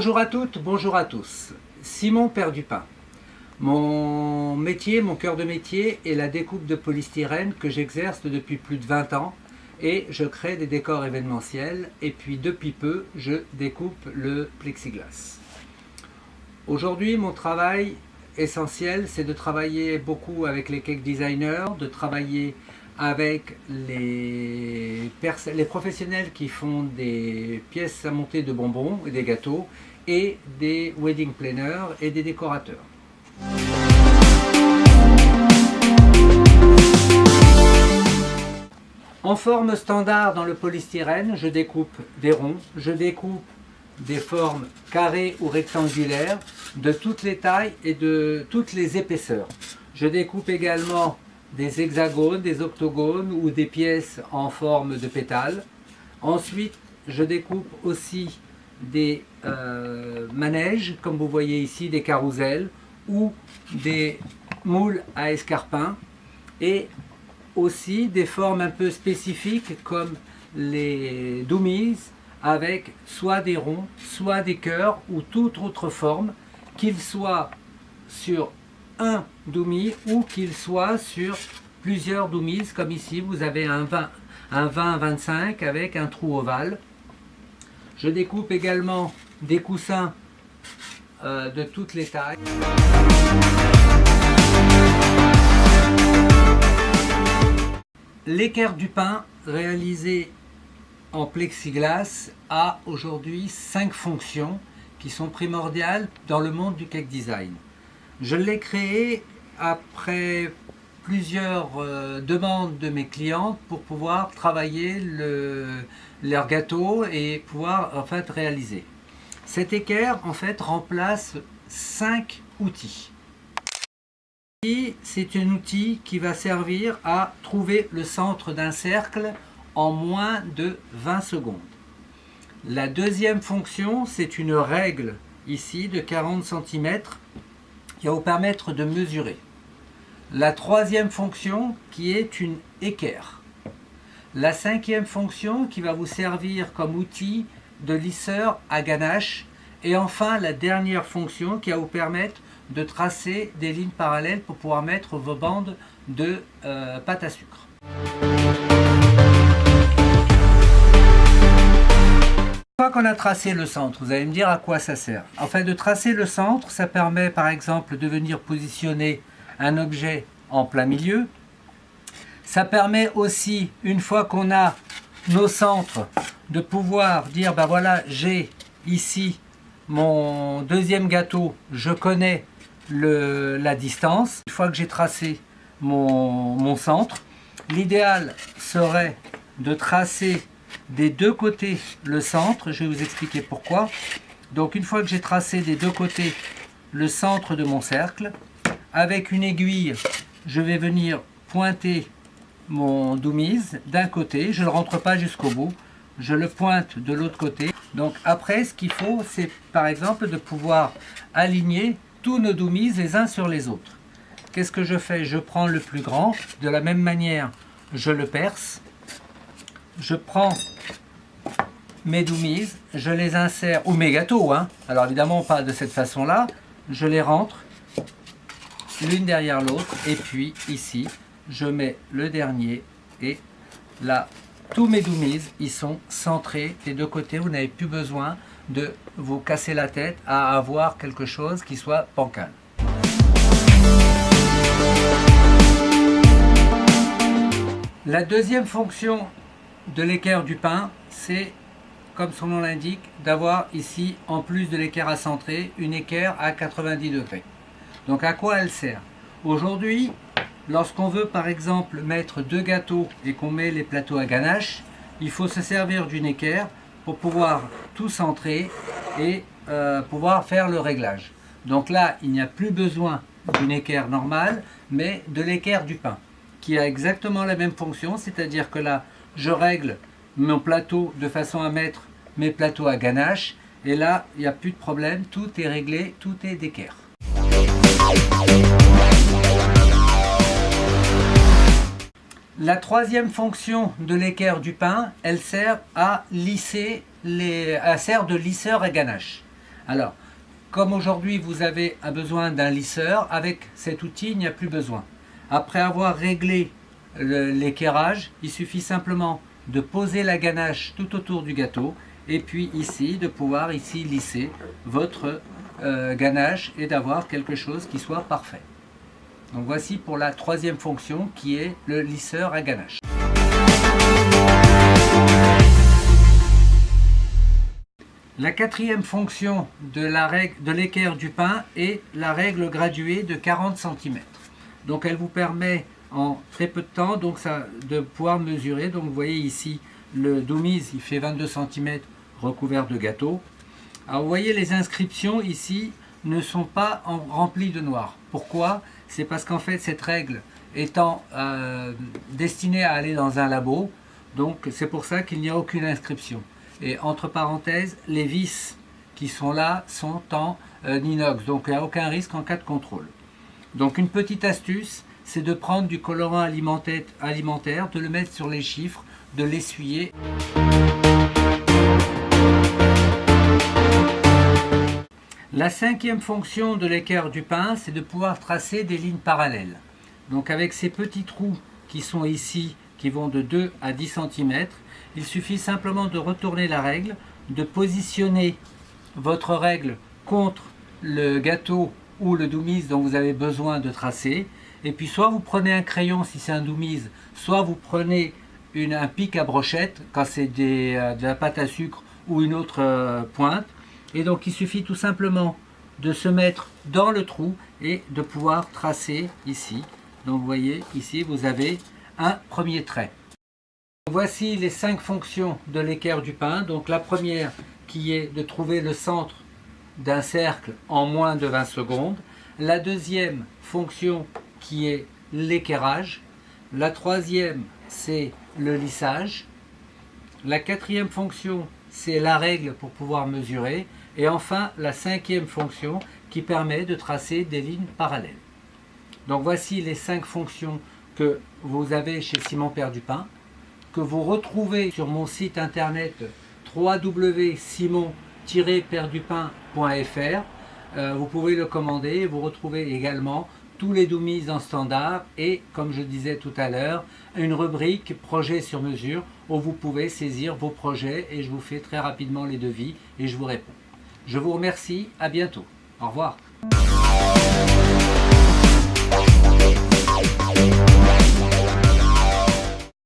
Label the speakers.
Speaker 1: Bonjour à toutes, bonjour à tous. Simon Père du Pain. Mon métier, mon cœur de métier est la découpe de polystyrène que j'exerce depuis plus de 20 ans et je crée des décors événementiels et puis depuis peu je découpe le plexiglas. Aujourd'hui mon travail essentiel c'est de travailler beaucoup avec les cake designers, de travailler avec les professionnels qui font des pièces à monter de bonbons et des gâteaux et des wedding planners et des décorateurs. En forme standard dans le polystyrène, je découpe des ronds, je découpe des formes carrées ou rectangulaires de toutes les tailles et de toutes les épaisseurs. Je découpe également des hexagones, des octogones ou des pièces en forme de pétales. Ensuite, je découpe aussi des manèges, comme vous voyez ici, des carousels ou des moules à escarpins et aussi des formes un peu spécifiques comme les dummies avec soit des ronds, soit des cœurs ou toute autre forme, qu'ils soient sur un dummy ou qu'il soit sur plusieurs dummies, comme ici vous avez un 20-25 avec un trou ovale. Je découpe également des coussins de toutes les tailles. L'équerre du pain réalisé en plexiglas a aujourd'hui 5 fonctions qui sont primordiales dans le monde du cake design. Je l'ai créé après plusieurs demandes de mes clientes pour pouvoir travailler leur gâteau et pouvoir en fait réaliser. Cette équerre en fait remplace 5 outils. C'est un outil qui va servir à trouver le centre d'un cercle en moins de 20 secondes. La deuxième fonction, c'est une règle ici de 40 cm qui va vous permettre de mesurer. La troisième fonction qui est une équerre. La cinquième fonction qui va vous servir comme outil de lisseur à ganache. Et enfin la dernière fonction qui va vous permettre de tracer des lignes parallèles pour pouvoir mettre vos bandes de pâte à sucre. Une fois qu'on a tracé le centre, vous allez me dire à quoi ça sert. Enfin, de tracer le centre, ça permet par exemple de venir positionner un objet en plein milieu. Ça permet aussi, une fois qu'on a nos centres, de pouvoir dire ben voilà, j'ai ici mon deuxième gâteau, je connais la distance. Une fois que j'ai tracé mon centre, l'idéal serait de tracer des deux côtés le centre. Je vais vous expliquer pourquoi. Donc une fois que j'ai tracé des deux côtés le centre de mon cercle, avec une aiguille, je vais venir pointer mon dummies d'un côté. Je ne le rentre pas jusqu'au bout, je le pointe de l'autre côté. Donc après, ce qu'il faut, c'est par exemple de pouvoir aligner tous nos dummies les uns sur les autres. Qu'est-ce que je fais? Je prends le plus grand, de la même manière, je le perce. Je prends mes dummies, je les insère, ou mes gâteaux, hein. Alors évidemment pas de cette façon-là, je les rentre l'une derrière l'autre, et puis ici, je mets le dernier, et là, tous mes dummies, ils sont centrés des deux côtés. Vous n'avez plus besoin de vous casser la tête à avoir quelque chose qui soit bancal. La deuxième fonction de l'équerre du pain, c'est, comme son nom l'indique, d'avoir ici, en plus de l'équerre à centrer, une équerre à 90 degrés. Donc à quoi elle sert? Aujourd'hui, lorsqu'on veut par exemple mettre deux gâteaux et qu'on met les plateaux à ganache, il faut se servir d'une équerre pour pouvoir tout centrer et pouvoir faire le réglage. Donc là, il n'y a plus besoin d'une équerre normale, mais de l'équerre du pain, qui a exactement la même fonction, c'est-à-dire que là, je règle mon plateau de façon à mettre mes plateaux à ganache, et là, il n'y a plus de problème, tout est réglé, tout est d'équerre. La troisième fonction de l'équerre du pain, elle sert à lisser, elle sert de lisseur à ganache. Alors, comme aujourd'hui vous avez besoin d'un lisseur, avec cet outil il n'y a plus besoin. Après avoir réglé l'équerrage, il suffit simplement de poser la ganache tout autour du gâteau et puis ici de pouvoir ici lisser votre ganache et d'avoir quelque chose qui soit parfait. Donc voici pour la troisième fonction qui est le lisseur à ganache. La quatrième fonction de l'équerre du pain est la règle graduée de 40 cm. Donc elle vous permet en très peu de temps de pouvoir mesurer. Donc vous voyez ici le doumise, il fait 22 cm recouvert de gâteau. Alors vous voyez les inscriptions ici ne sont pas remplies de noir. Pourquoi? C'est parce qu'en fait cette règle étant destinée à aller dans un labo, donc c'est pour ça qu'il n'y a aucune inscription. Et entre parenthèses, les vis qui sont là sont en inox, donc il n'y a aucun risque en cas de contrôle. Donc une petite astuce, c'est de prendre du colorant alimentaire, de le mettre sur les chiffres, de l'essuyer. La cinquième fonction de l'équerre du pain, c'est de pouvoir tracer des lignes parallèles. Donc avec ces petits trous qui sont ici, qui vont de 2 à 10 cm, il suffit simplement de retourner la règle, de positionner votre règle contre le gâteau ou le doumise dont vous avez besoin de tracer. Et puis soit vous prenez un crayon si c'est un doumise, soit vous prenez un pic à brochette quand c'est de la pâte à sucre ou une autre pointe. Et donc il suffit tout simplement de se mettre dans le trou et de pouvoir tracer ici. Donc vous voyez ici vous avez un premier trait. Voici les 5 fonctions de l'équerre du pain. Donc la première qui est de trouver le centre d'un cercle en moins de 20 secondes. La deuxième fonction qui est l'équerrage. La troisième c'est le lissage. La quatrième fonction c'est la règle pour pouvoir mesurer. Et enfin la cinquième fonction qui permet de tracer des lignes parallèles. Donc voici les 5 fonctions que vous avez chez Simon Père du Pain, que vous retrouvez sur mon site internet www.simon-perdupain.fr. Vous pouvez le commander, vous retrouvez également tous les doumises en standard et, comme je disais tout à l'heure, une rubrique projet sur mesure où vous pouvez saisir vos projets et je vous fais très rapidement les devis et je vous réponds. Je vous remercie, à bientôt. Au revoir.